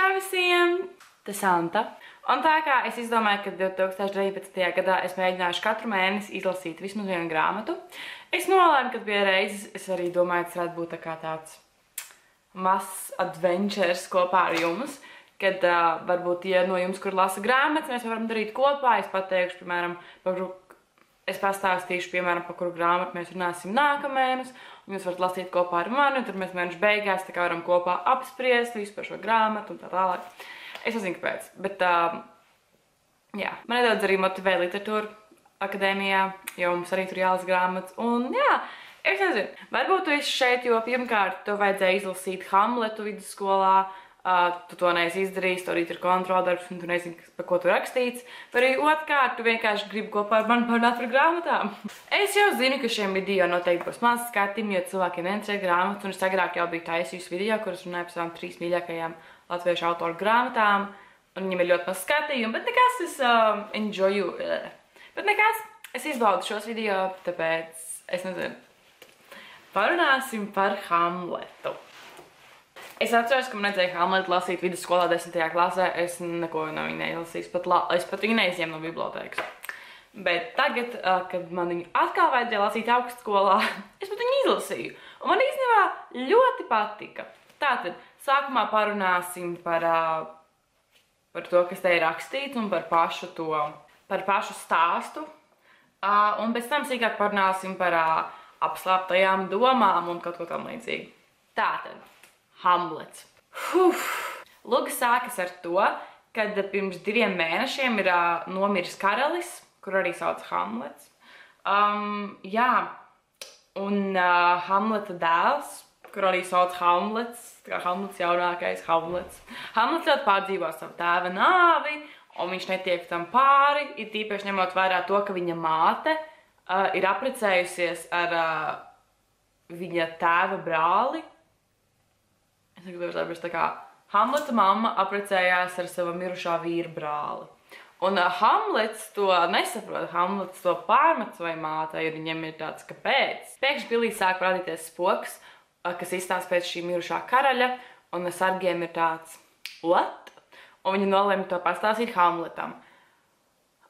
Čau visiem! Tas Santa. Un tā kā es izdomāju, ka 2019. gadā es mēģināšu katru mēnesi izlasīt vismaz vienu grāmatu, es nolēmu, ka pie reizes es arī domāju, tas varētu būt tā kā tāds mazs adventures kopā ar jums, kad varbūt, ja no jums, kur lasa grāmatas, mēs varam darīt kopā. Es pateikšu, piemēram, es pastāstīšu, piemēram, par kuru grāmatu mēs runāsim nākamēnes, un jūs varat lasīt kopā ar mani, un tad mēs mēnešu beigās tā kā varam kopā apspriest visu par šo grāmatu un tā tālāk. Es nezinu, kāpēc, bet jā, man nedaudz arī motivē literatūra akadēmijā, jo mums arī tur jālasa grāmatas, un jā, es nezinu, varbūt tu esi šeit, jo pirmkārt tev vajadzēja izlasīt Hamletu vidusskolā, tu to neesi izdarījis, to arī tur kontroldarbs, un tu nezini, par ko tu rakstīts. Vai arī otrkārt, tu vienkārši gribi kopā ar mani parunāt par grāmatām. Es jau zinu, ka šiem video noteikti būs maz skatījumi, jo cilvēkiem neinteresē grāmatas, un es agrāk jau biju taisījusi video, kuras runāju par savām 3 mīļākajām latviešu autoru grāmatām, un viņam ir ļoti maz skatījumi, bet nekas, es enjoyu. Bet nekas, es izbaudu šos video, tāpēc, es nezinu, parunāsim par Hamletu. Es atceros, ka man vajadzēja Hamletu lasīt vidusskolā 10. klasē, es neko no viņa neizlasīju, es pat viņu neizņēmu no bibliotēkas. Bet tagad, kad man viņu atkal vajadzēja lasīt augstskolā, es pat viņu izlasīju, un man īstenībā ļoti patika. Tātad, sākumā parunāsim par to, kas te ir rakstīts, un par pašu stāstu, un pēc tam sīkāk parunāsim par apslāptajām domām un kaut ko tam līdzīgi. Tātad. Hamlets. Luga sākas ar to, kad pirms 2 mēnešiem ir nomiris karalis, kur arī sauc Hamlets. Jā, un Hamleta dēls, kur arī sauc Hamlets, tā kā Hamlets jaunākais Hamlets. Hamlets ļoti pārdzīvo savu tēva nāvi, un viņš netiek tam pāri, ir tīpaši ņemot vērā to, ka viņa māte ir apprecējusies ar viņa tēva brāli. Tā kā Hamleta mamma apprecējās ar sava mirušā vīra brāli. Un Hamlets to nesaprot, Hamlets to pārmet savai mātei, un viņam ir tāds, kāpēc? Pēkšņi pilī sāk parādīties spoks, kas izstāsta pēc šī mirušā karaļa, un sargiem ir tāds, what? Un viņi nolēma to pastāstīt Hamletam.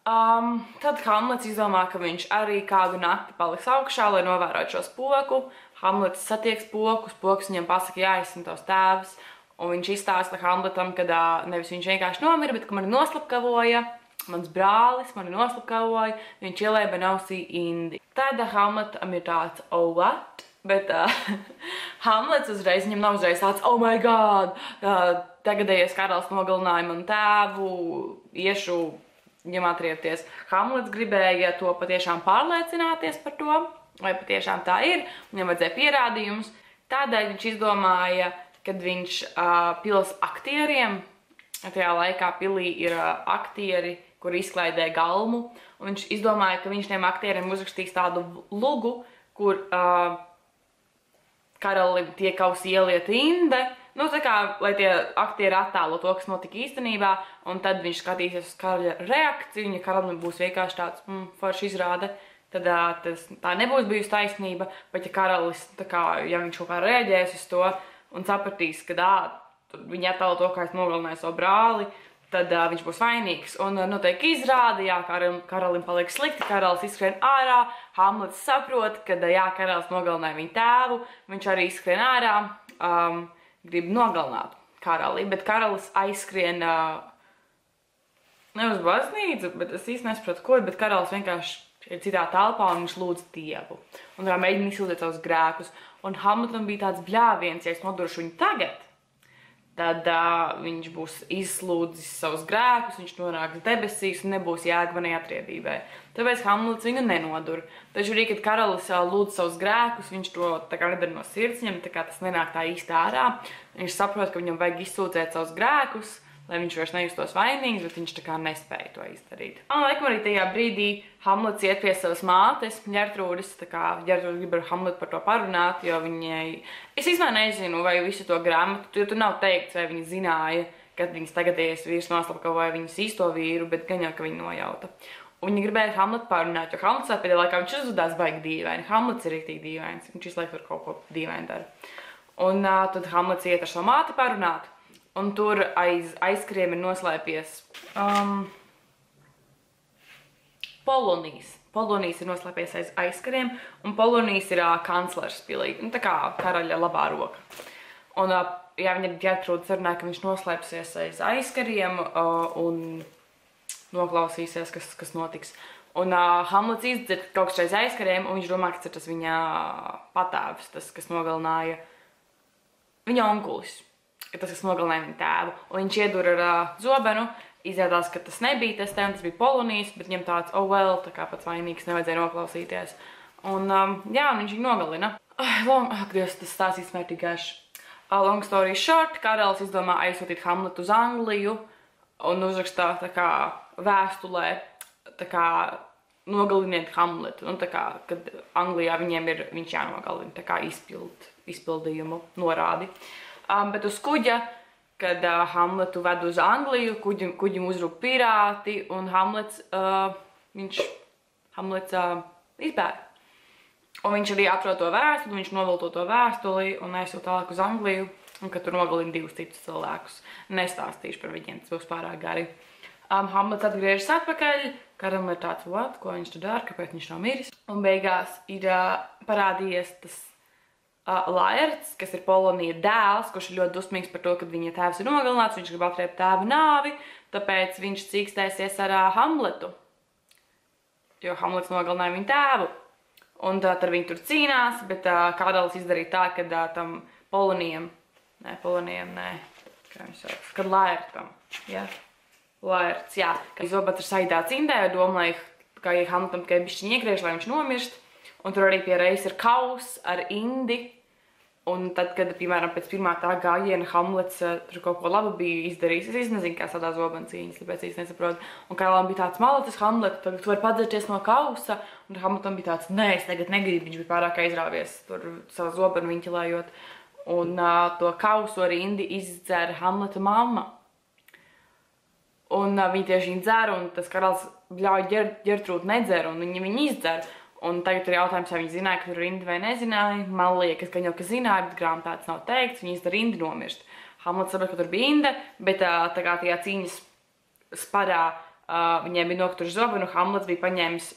Tad Hamlets izdomā, ka viņš arī kādu nakti paliks augšā, lai novērotu šo spoku. Hamlets satiek spoku, spoks viņam pasaka, jāizsina tavs tēvs, un viņš izstāsta Hamletam, ka nevis viņš vienkārši nomira, bet ka mani noslapkavoja, mans brālis mani noslapkavoja, viņš ielēja benausī indi. Tad Hamletam ir tāds, oh what? Bet Hamlets uzreiz, viņam nav uzreiz tāds, oh my god, tagadējies karalis nogalināja manu tēvu, iešu viņam atriepties. Hamlets gribēja to patiešām pārliecināties par to, vai patiešām tā ir, viņam vajadzēja pierādījumus. Tādēļ viņš izdomāja, kad viņš pils aktieriem, tajā laikā pilī ir aktieri, kuri izklaidē galmu, un viņš izdomāja, ka viņš tiem aktieriem uzrakstīs tādu lugu, kur karalim tiek aus ieliet inde, nu tā kā, lai tie aktieri attēlo to, kas notika īstenībā, un tad viņš skatīsies uz karaļa reakciju, un ja karalim būs vienkārši tāds, forši izrāde, tad tā nebūs bijusi taisnība, bet ja karalis, tā kā, ja viņš kaut kā reaģēs uz to un sapratīs, ka viņi attēlo to, kā es nogalināju savu brāli, tad viņš būs vainīgs. Un noteikti izrāda, jā, karalim paliek slikti, karalis izskrien ārā, Hamlets saprot, ka jā, karalis nogalināja viņu tēvu, viņš arī izskrien ārā, grib nogalināt karali, bet karalis aizskrien ne uz baznīcu, bet es īsti nesaprotu, ko, bet karalis vienkārši ir citā telpā un viņš lūdz Dievu. Un tā mēģina izsildīt savus grēkus. Un Hamletam bija tāds bļāviens, ja es noduršu viņu tagad, tad viņš būs izslūdzis savus grēkus, viņš nonāks debesīs un nebūs jēga manai atriebībai. Tāpēc Hamlets viņu nenodur. Taču arī, kad karalis lūdz savus grēkus, viņš to tā kā nedara no sirds, viņam tā kā tas nenāk tā īsti ārā. Viņš saprot, ka viņam vajag izsūdzēt savus grēkus, lai viņš vairs nejustos vainīgs, bet viņš tā kā nespēja to izdarīt. Un laikam arī tajā brīdī Hamlets iet pie savas mātes, Ģertrūdes, tā kā Ģertrūde grib ar Hamletu par to parunāt, jo viņai... Es īstenībā nezinu, vai visu to grāmatu, jo tur nav teikts, vai viņa zināja, kad viņas tagadējies vīrs noslapkavoja viņas īsto vīru, bet gan jau, ka viņa nojauta. Un viņa gribēja ar Hamletu parunāt, jo Hamlets pēdējā laikā viņš uzvedās baigi dīvaini. Hamlets ir riktīgi dīvains, viņš visu laiku tur kaut ko dīvaini dara. Un tad Hamlets iet ar savu māti parunāt. un tur aiz aizkariem ir noslēpies Polonijas. Polonijas ir noslēpies aiz aizkariem, un Polonijas ir kanclers pilī, nu tā kā karaļa labā roka. Un, jā, viņa ir Ģertrūda sarunāja, ka viņš noslēpsies aiz aizkariem un noklausīsies, kas notiks. Un Hamlets izdzird kaut kas aiz aizkariem, un viņš domā, ka tas ir tas viņa patēvs, tas, kas nogalināja viņa onkulis, tas, kas nogalināja viņa tēvu. Un viņš iedur ar zobenu, izrādās, ka tas nebija tas tēvs, tas bija Polonijas, bet viņam tāds, oh well, tā kā pats vainīgs, nevajadzēja noklausīties. Un jā, viņš viņu nogalina. Ak, Dievs, tas stāsts īstenībā tik garš. Long story short, karalis izdomā aizsūtīt Hamletu uz Angliju un uzrakstā tā kā vēstulē, tā kā nogaliniet Hamletu. Un tā kā, kad Anglijā viņš jānogalina, tā kā izpildījumu norādi. Bet uz kuģa, kad Hamletu ved uz Angliju, kuģim uzrūk pirāti, un Hamlets izbēg. Un viņš arī atrod to vēstuli, viņš novilto to vēstuli un aizsūt tālāk uz Angliju, un kad tur nogalina 2 citus cilvēkus. Nestāstīšu par viņiem, tas būs pārāk gari. Hamlets atgriežas atpakaļ, karalim ir tāds, what, ko viņš tur dara, kāpēc viņš nav miris. Un beigās ir parādījies tas Laerts, kas ir Polonija dēls, kurš ir ļoti dusmīgs par to, ka viņa tēvs ir nogalināts, viņš grib atriept tēva nāvi, tāpēc viņš cīkstēsies ar Hamletu, jo Hamlets nogalināja viņa tēvu. Un tad viņi tur cīnās, bet karalis izdarīja tā, ka tam kad Laertam, jā, Laerts, jā, ka zobats ir saidāts Indē, domāju, ka Hamletam tikai bišķiņ iegriež, lai viņš nomirst. Un tur arī pie reizes ir kaus ar Indi. Un tad, kad, piemēram, pēc pirmā tā gājiena Hamlets tur kaut ko labu bija izdarījis, es nezinu, kā sadā zobena cīņas, tāpēc es nesaprotu. Un karalim bija tāds, malacis Hamlet, tagad tu vari padzerties no kausa. Un Hamletam bija tāds, nē, es tagad negribu, viņš bija pārāk aizrāvies, tur savu zobenu viņķilējot. Un to kausu ar Indi izdzer Hamleta mamma. Un viņi tieši viņu dzer, un tas karalis ļauj Ģertrūdu nedzer, un viņi izdzer. Un tagad ir jautājums, vai viņi zināja, ka tur ir Indi vai nezināja. Man liekas, ka jau zināja, bet grāmatā tas nav teikts, viņi izdara Indi nomirst. Hamlets saprot, ka tur bija Inde, bet tā kā tajā cīņas sparā viņiem bija noktuši zobenu, Hamlets bija paņēmis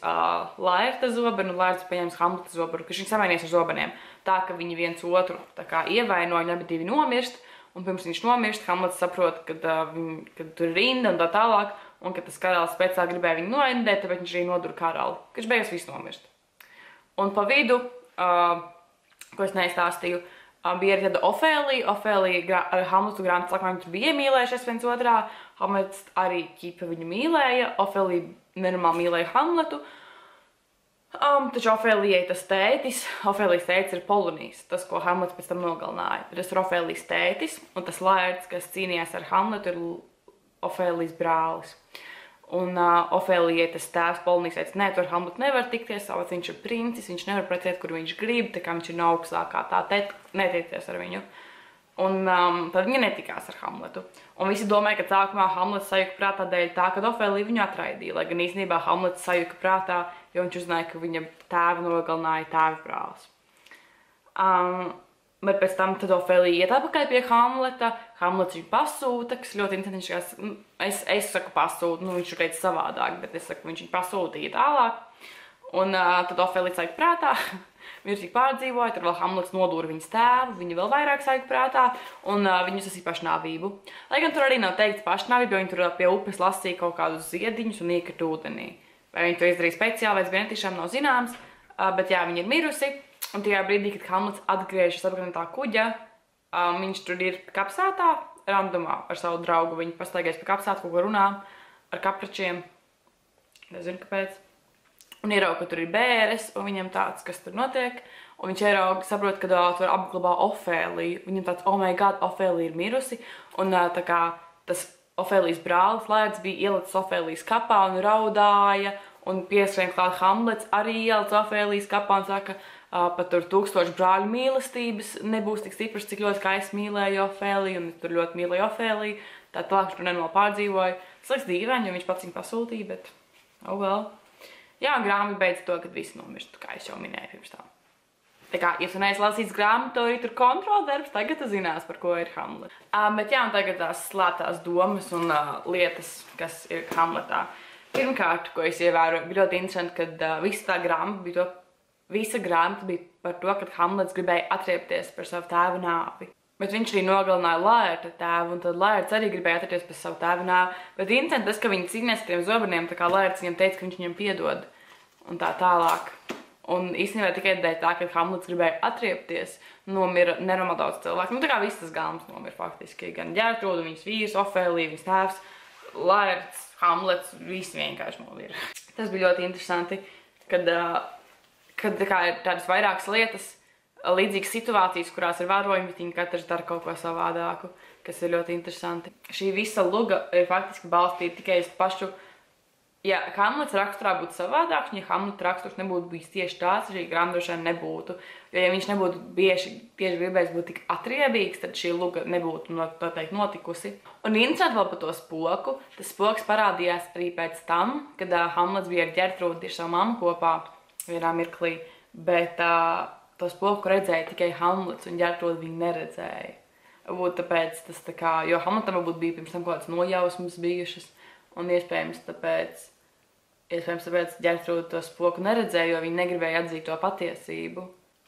Laerta zobenu, un Laerts paņēmis Hamleta zobenu, ka viņš samainies ar zobeniem. Tā, ka viņi viens otru tā kā ievainoja, abi divi nomirst, un pirms viņš nomirst, Hamlets saprot, ka tur ir Inde un tā tālāk, un ka tas karalis pēc tā gribēja viņu noindēt, tāpēc viņš arī nodura karali, ka viņš beigās visu nomirst. Un pa vidu, ko es neizstāstīju, bija arī tāda Ofēlija. Ofēlija ar Hamletu grāmatas laikā viņi tur bija iemīlējušies viens otrā. Hamlets arī ķipa viņu mīlēja. Ofēlija nenormāli mīlēja Hamletu. Taču Ofēlijai tas tētis, Ofēlijas tētis ir Polonijas, tas, ko Hamlets pēc tam nogalināja. Tas ir Ofēlijas tētis, un tas Laerts, kas cīnījās ar Hamletu, ir Ofēlijas brālis. Un Ofēlijai tas tēvs Polonijas teica, nē, tur Hamletu nevar tikties, tāpēc viņš ir princis, viņš nevar precēt, kur viņš grib, tā kā viņš ir no augstākā, tā netiekties ar viņu. Un tad viņa netikās ar Hamletu. Un visi domāja, ka sākumā Hamlets sajuka prātā dēļ tā, ka Ofēlija viņu atraidīja, lai gan īstenībā Hamlets sajuka prātā, jo viņš uzzināja, ka viņa tēvu nogalināja tēva brālis. Bet pēc tam tad Ofēlija iet atpakaļ pie Hamleta, Hamlets viņu pasūta, kas ļoti interesanti, es saku pasūta, nu viņš teica savādāk, bet es saku, viņš viņu pasūtīja tālāk. Un tad Ofēlija saika prātā, mirsīgi pārdzīvoja, tad vēl Hamlets nodūra viņas tēvu, viņa vēl vairāk saika prātā, un viņus sasīja pašnāvību. Lai gan tur arī nav teikts pašnāvību, jo viņi tur pie upes lasīja kaut kādus ziediņus un iekrita ūdenī. Vai viņi to izdarīja speciāli, vai tas bija netiešām nav zināms, bet jā, viņa ir mirusi. Un tajā brīdī, kad Hamlets atgriežas atpakaļ no tā kuģa, viņš tur ir kapsētā, randomā ar savu draugu. Viņi pastaigājas pa kapsētu, kaut ko runā ar kapračiem. Nezinu, kāpēc. Un ierauga, ka tur ir bēres, un viņam tāds, kas tur notiek. Un viņš ierauga, saprot, ka tur apglabā Ofēliju. Viņam tāds, oh my god, Ofēlija ir mirusi. Un tā kā tas Ofēlijas brālis Laerts bija ielicis Ofēlijas kapā un raudāja. Un pieskrien klāt Hamlets arī ielicis Ofēlijas kapā un saka, pat tur 1000 brāļu mīlestības nebūs tik stiprs, cik ļoti kā es mīlēju Ofēliju, un es tur ļoti mīlēju Ofēliju. Tā tālāk tur nenormāli pārdzīvoju. Tas liekas dīvaini, jo viņš pats viņu pasūtīja, bet oh well. Jā, grāmata beidz to, kad visi nomirst, kā es jau minēju pirms tam. Tā kā, ja tu neesi lasīts grāmatu, arī tur kontrola darbs, tagad tu zinās, par ko ir Hamlets. Bet jā, un tagad tās slēptās domas un lietas, kas ir Hamletā. Pirmkārt, ko es ievēroju, bija ļoti interesanti, kad visa grāmata bija par to, kad Hamlets gribēja atriepties par savu tēva nāvi. Bet viņš arī nogalināja Laerta tēvu, un tad Laerts arī gribēja atriepties par savu tēva nāvi. Bet interesanti tas, ka viņi cīnījās ar tiem zobeniem, tā kā Laerts viņam teica, ka viņš viņam piedod. Un tā tālāk. Un īstenībā tikai dēļ tā, ka Hamlets gribēja atriepties, nomira nenormāli daudz cilvēku. Nu tā kā viss tas galms nomira faktiski. Gan Ģertrūda, viņas vīrs, Ofēlija, viņas tēvs, Laerts, Hamlets, visi vienkārši nomira. Tas bija ļoti interesanti, kad tā kā ir tādas vairākas lietas, līdzīgas situācijas, kurās ir varoņi, bet viņi katrs dara kaut ko savādāku, kas ir ļoti interesanti. Šī visa luga ir faktiski balstīta tikai uz pašu. Ja Hamlets raksturā būtu savādāks, un ja Hamleta raksturs nebūtu bijis tieši tāds, šī grāmata droši vien nebūtu. Jo ja viņš nebūtu tieši gribējis būt tik atriebīgs, tad šī luga nebūtu noteikti notikusi. Un interesanti vēl par to spoku. Tas spoks parādījās arī pēc tam, kad Hamlets bija ar Ģertrūdu tieši savu mammu kopā vienā mirklī, bet to spoku redzēja tikai Hamlets, un Ģertrūda viņu neredzēja. Varbūt tāpēc tas tā kā, jo Hamletam varbūt bija pirms tam kaut kādas nojausmas bijušas, un iespējams tāpēc Ģertrūda to spoku neredzēja, jo viņa negribēja atzīt to patiesību.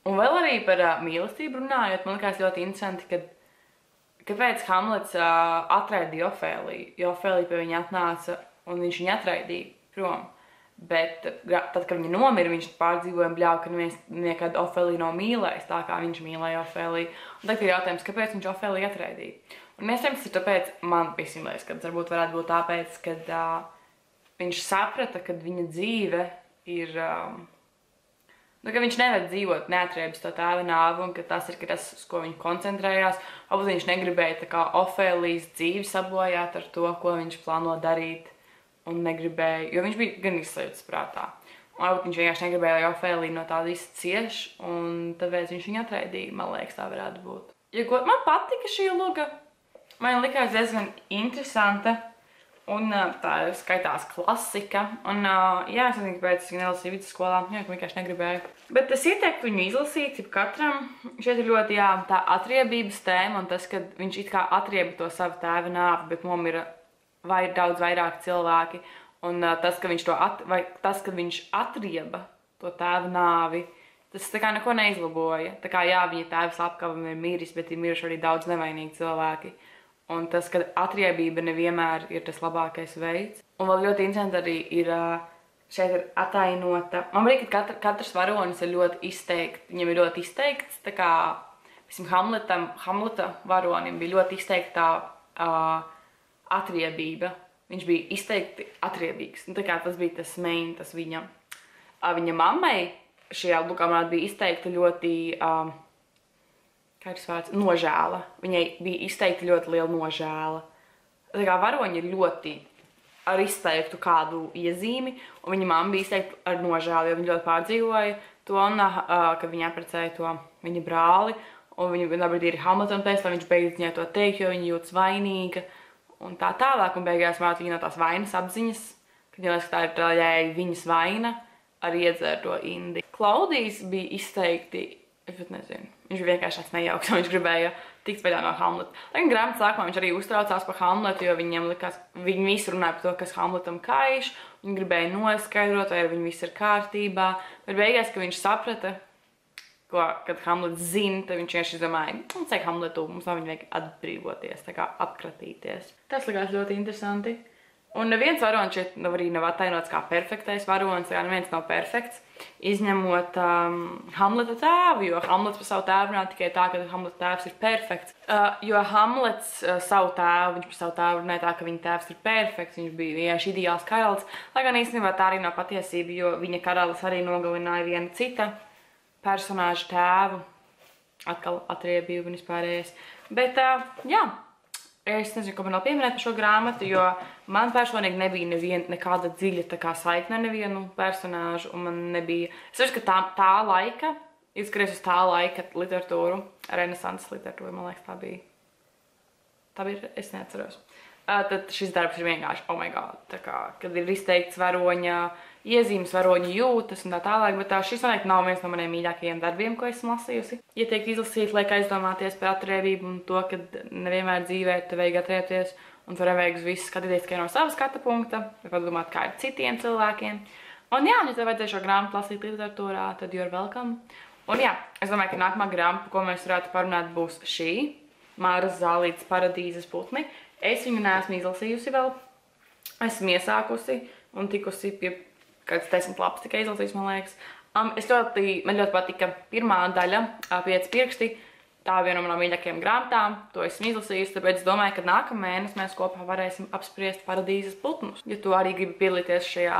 Un vēl arī par mīlestību runājot, man likās ļoti interesanti, kāpēc Hamlets atraidīja Ofēliju, jo Ofēlija pie viņa atnāca, un viņš viņu atraidīja prom. Bet tad, kad viņa nomira, viņš pārdzīvoja un bļauj, ka neviens nekad Ofēliju nav mīlējis, tā kā viņš mīlēja Ofēliju. Un tagad ir jautājums, kāpēc viņš Ofēliju atraidīja. Un iespējams, tas ir tāpēc, man liekas, ka varbūt varētu būt tāpēc, kad viņš saprata, ka viņa dzīve ir, ka viņš nevar dzīvot neatriebis to tēva nāvi, un ka tas ir tas, uz ko viņš koncentrējās. Varbūt viņš negribēja tā kā Ofēlijas dzīvi sabojāt ar to, ko viņš plāno darīt. Un negribēja, jo viņš bija gan izsajūtas prātā. Un varbūt viņš vienkārši negribēja, lai Ofēlija no tā visa cieš, un tāpēc viņš viņu atraidīja, man liekas, tā varētu būt. Man patika šī luga, man likās diezgan interesanta, un tā ir skaitās klasika. Un jā, es nezinu, kāpēc es nelasīju vidusskolā, jo vienkārši negribēju. Bet es ieteiktu viņu izlasīt, katram. Šeit ir ļoti, tā atriebības tēma, un tas, ka viņš it kā atrieba to savu tēva nāvi, bet nomira vai daudz vairāk cilvēki, un tas, ka viņš atrieba to tēva nāvi, tas tā kā neko neizlaboja. Tā kā jā, viņa tēvs apkavam ir miris, bet ir miruši arī daudz nevainīgi cilvēki. Un tas, ka atriebība nevienmēr ir tas labākais veids. Un vēl ļoti interesanti arī ir, šeit ir atainota. Man liekas, ka katrs varonis ir ļoti izteikts, viņam ir ļoti izteikts, tā kā, Hamleta varonim bija ļoti izteikta atriebība. Viņš bija izteikti atriebīgs. Tā kā tas bija tas main, tas viņa mammai šajā lukā bija izteikti ļoti, kā ir vārds, nožēla. Viņai bija izteikti ļoti liela nožēla. Tā kā varoņi ir ļoti ar izteiktu kādu iezīmi, un viņa mamma bija izteikti ar nožēlu, jo viņa ļoti pārdzīvoja to, ka viņa apprecēja to viņa brāli, un viņa vienā brīdī ir Hamletam teica, lai viņš beidz viņai to teikt, jo viņa jūtas vainīga. Un tā tālāk, un beigās māca viņa no tās vainas apziņas, kad jau tā ir daļēji viņas vaina, arī iedzēra to indi. Klaudijs bija izteikti, es pat nezinu, viņš bija vienkārši tāds nejauks, un viņš gribēja tikt vaļā no Hamleta. Lai gan grāmatas sākumā viņš arī uztraucās par Hamletu, jo viņiem likās, viņi visi runāja par to, kas Hamletam kaiš, viņi gribēja noskaidrot, vai ar viņu viss ir kārtībā, bet beigās, ka viņš saprata, kad Hamlets zina, tad viņš vienkārši izdomāja, mums vajag Hamletu, mums nav viņa vajag atbrīvoties, tā kā atkratīties. Tas likās ļoti interesanti. Un neviens varonis šeit arī nav attainots kā perfektais varonis, kā neviens nav perfekts, izņemot Hamleta tēvu, jo Hamlets par savu tēvu runā tikai tā, ka Hamleta tēvs ir perfekts. Jo Hamlets viņš par savu tēvu runāja tā, ka viņa tēvs ir perfekts, viņš bija vienkārši ideāls karalis, lai gan īstenībā tā arī nav patiesība, jo viņa karalis arī nogalināja viena cita personāžu tēvu, atkal atriebību un vispārējais. Bet, jā, es nezinu, ko man vēl pieminēt par šo grāmatu, jo man personīgi nebija nekāda dziļa tā kā saikne ar nevienu personāžu, un man nebija... Es saprotu, ka tā laika, izskaties uz tā laika literatūru, renesanses literatūru, man liekas, tā bija, es neatceros. tad šis darbs ir vienkārši, oh my god, tā kā, kad ir izteikts varoņa iezīmes, varoņa jūtas un tā tālāk, bet šis noteikti nav viens no maniem mīļākajiem darbiem, ko esmu lasījusi. Ieteikt izlasīt, liek aizdomāties par atriebību un to, ka nevienmēr dzīvē te vajag atriebties un tur nevajag uz visu skatīties tikai no sava skata punkta, vai padomāt, kā ir citiem cilvēkiem. Un jā, ja tev vajadzēja šo grāmatu lasīt literatūrā, tad you're welcome. Un jā, es domāju, ka nākamā grāmata, ko mēs varētu parunāt, būs šī. Māras Zālītes Paradīzes putni. Es viņu neesmu izlasījusi vēl. Esmu iesākusi un tikusi pie kāds 10 lapas tikai izlasījusi, man liekas. Man ļoti patika pirmā daļa, 5 pirksti. Tā viena no manām mīļākajām grāmatām. To esmu izlasījusi, tāpēc es domāju, ka nākamā mēnesi mēs kopā varēsim apspriest Paradīzes putnus. Ja tu arī gribi piedalīties šajā,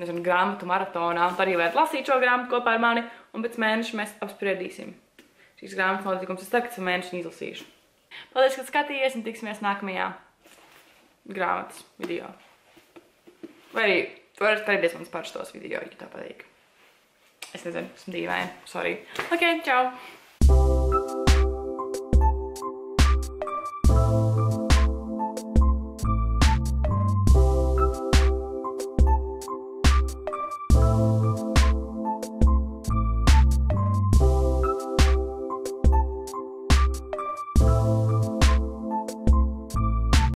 nezinu, grāmatu maratonā, tad arī varētu lasīt šo grāmatu kopā ar mani, un pēc mēneša mēs apspriedīsim šīs grāmatas notikums. Es tagad mēnešu izlasīšu. Paldies, ka skatījies, un tiksimies nākamajā grāmatas video. Vai arī tu vari skatīties manas pašos video, ja tā patīk. Es nezinu, esmu dīvaini. Sorry. Ok, čau!